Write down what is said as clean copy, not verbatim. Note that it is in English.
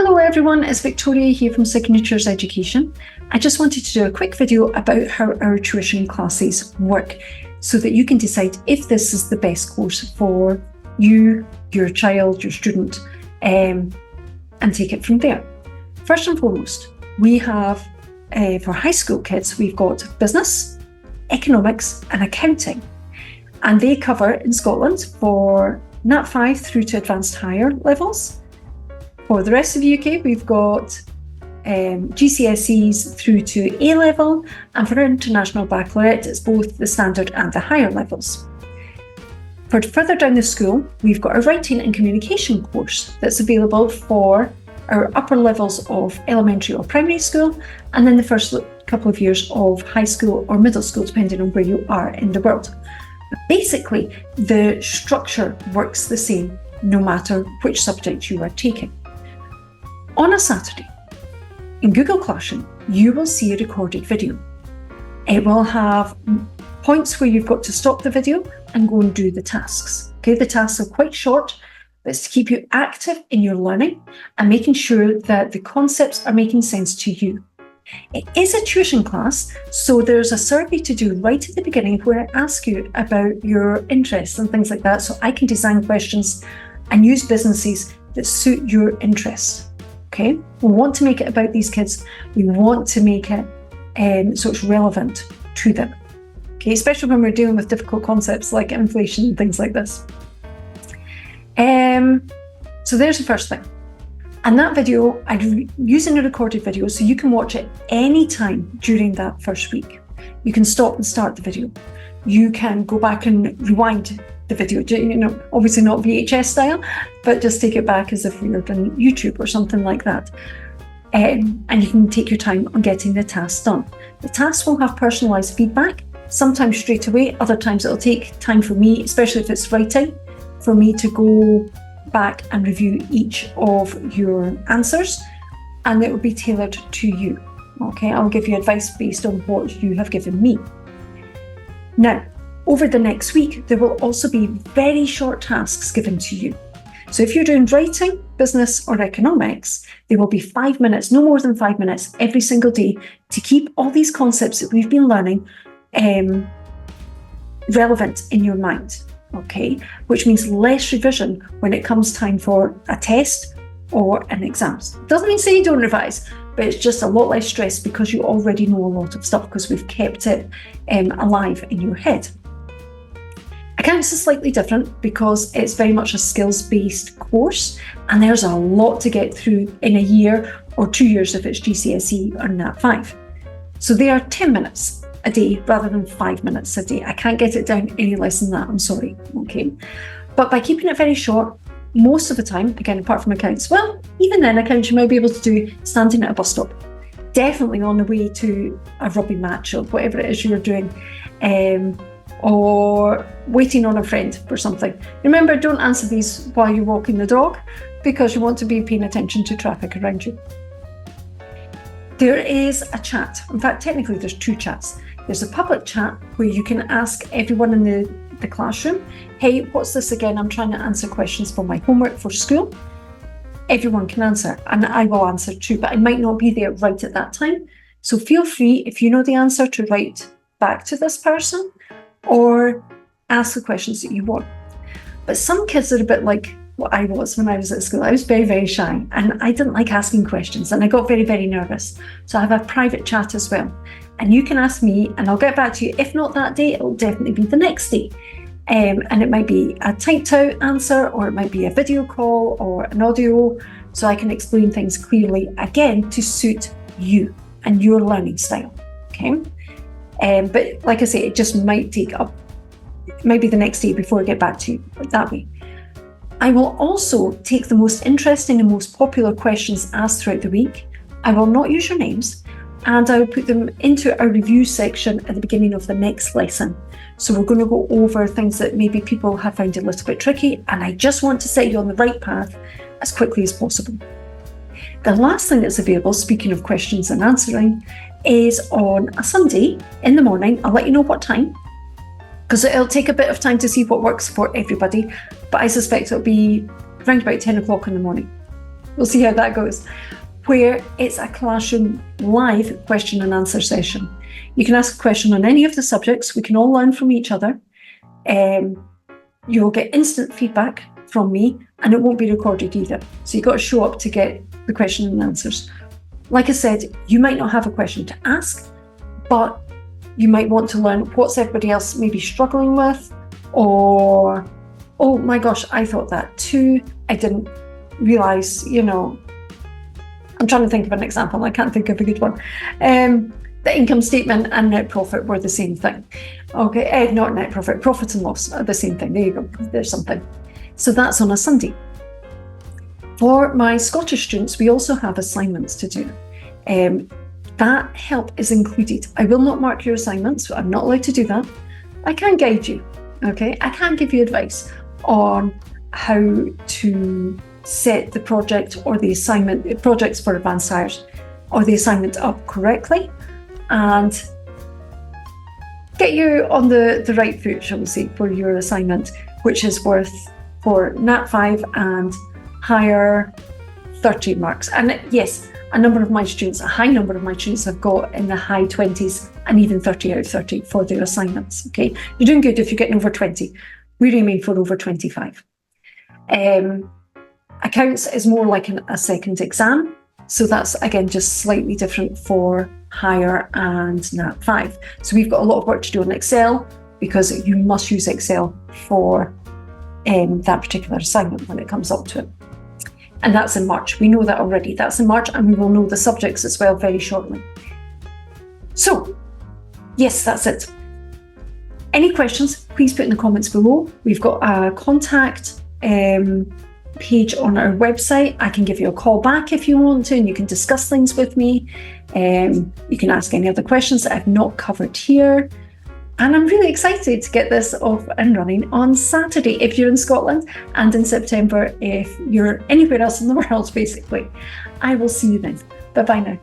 Hello everyone, it's Victoria here from Signatures Education. I just wanted to do a quick video about how our tuition classes work so that you can decide if this is the best course for you, your child, your student, and take it from there. First and foremost, we have, for high school kids, we've got business, economics and accounting. And they cover in Scotland for Nat 5 through to advanced higher levels. For the rest of the UK, we've got GCSEs through to A level, and for international baccalaureate, it's both the standard and the higher levels. For further down the school, we've got a writing and communication course that's available for our upper levels of elementary or primary school, and then the first couple of years of high school or middle school, depending on where you are in the world. Basically, the structure works the same no matter which subject you are taking. On a Saturday, in Google Classroom, you will see a recorded video. It will have points where you've got to stop the video and go and do the tasks. Okay, the tasks are quite short, but it's to keep you active in your learning and making sure that the concepts are making sense to you. It is a tuition class, so there's a survey to do right at the beginning where I ask you about your interests and things like that, so I can design questions and use businesses that suit your interests. Okay, we want to make it about these kids. We want to make it so it's relevant to them. Okay, especially when we're dealing with difficult concepts like inflation and things like this. So there's the first thing. And that video, I'm using a recorded video, so you can watch it anytime during that first week. You can stop and start the video. You can go back and rewind the video, obviously not VHS style, but just take it back as if you're on YouTube or something like that. And you can take your time on getting the tasks done. The tasks will have personalised feedback, sometimes straight away, other times it'll take time for me, especially if it's writing, for me to go back and review each of your answers, and it will be tailored to you. Okay, I'll give you advice based on what you have given me. Now, over the next week, there will also be very short tasks given to you. So if you're doing writing, business or economics, there will be 5 minutes, no more than 5 minutes every single day to keep all these concepts that we've been learning relevant in your mind. Okay, which means less revision when it comes time for a test or an exam. Doesn't mean say you don't revise, but it's just a lot less stress because you already know a lot of stuff because we've kept it alive in your head. Accounts is slightly different because it's very much a skills-based course, and there's a lot to get through in a year or 2 years if it's GCSE or Nat 5. So they are 10 minutes a day rather than 5 minutes a day. I can't get it down any less than that, I'm sorry. Okay, but by keeping it very short, most of the time, again, apart from accounts, well, even then accounts you might be able to do standing at a bus stop, definitely on the way to a rugby match or whatever it is you're doing, or waiting on a friend for something. Remember, don't answer these while you're walking the dog because you want to be paying attention to traffic around you. There is a chat. In fact, technically there's two chats. There's a public chat where you can ask everyone in the classroom, hey, what's this again? I'm trying to answer questions for my homework for school. Everyone can answer, and I will answer too, but I might not be there right at that time. So feel free, if you know the answer, to write back to this person or ask the questions that you want. But some kids are a bit like what I was when I was at school. I was very, very shy, and I didn't like asking questions, and I got very, very nervous. So I have a private chat as well. And you can ask me and I'll get back to you. If not that day, it'll definitely be the next day. And it might be a typed out answer, or it might be a video call or an audio, so I can explain things clearly, again, to suit you and your learning style, okay? But like I say, it just might take up, it might be the next day before I get back to you that way. I will also take the most interesting and most popular questions asked throughout the week. I will not use your names, and I will put them into our review section at the beginning of the next lesson. So we're going to go over things that maybe people have found a little bit tricky, and I just want to set you on the right path as quickly as possible. The last thing that's available, speaking of questions and answering, is on a Sunday in the morning. I'll let you know what time, because it'll take a bit of time to see what works for everybody, but I suspect it'll be around about 10 o'clock in the morning. We'll see how that goes. Where it's a classroom live question and answer session. You can ask a question on any of the subjects. We can all learn from each other. You'll get instant feedback from me, and it won't be recorded either. So you've got to show up to get the question and answers. Like I said, you might not have a question to ask, but you might want to learn what's everybody else maybe struggling with, or, oh my gosh, I thought that too. I didn't realize, I'm trying to think of an example. I can't think of a good one. The income statement and net profit were the same thing. Okay, not net profit, profit and loss are the same thing. There you go, there's something. So that's on a Sunday. For my Scottish students, we also have assignments to do. That help is included. I will not mark your assignments. I'm not allowed to do that. I can guide you, okay? I can give you advice on how to set the project or the assignment, projects for advanced hires, or the assignment up correctly and get you on the right foot, shall we say, for your assignment, which is worth for Nat 5 and higher 30 marks. And yes, a high number of my students have got in the high 20s and even 30 out of 30 for their assignments. Okay, you're doing good if you're getting over 20. We aim for over 25. Accounts is more like a second exam. So that's, again, just slightly different for higher and Nat 5. So we've got a lot of work to do on Excel, because you must use Excel for that particular assignment when it comes up to it. And that's in March. We know that already. That's in March, and we will know the subjects as well very shortly. So, yes, that's it. Any questions, please put in the comments below. We've got a contact page on our website. I can give you a call back if you want to, and you can discuss things with me. You can ask any other questions that I've not covered here. And I'm really excited to get this off and running on Saturday if you're in Scotland, and in September if you're anywhere else in the world, basically. I will see you then. Bye-bye now.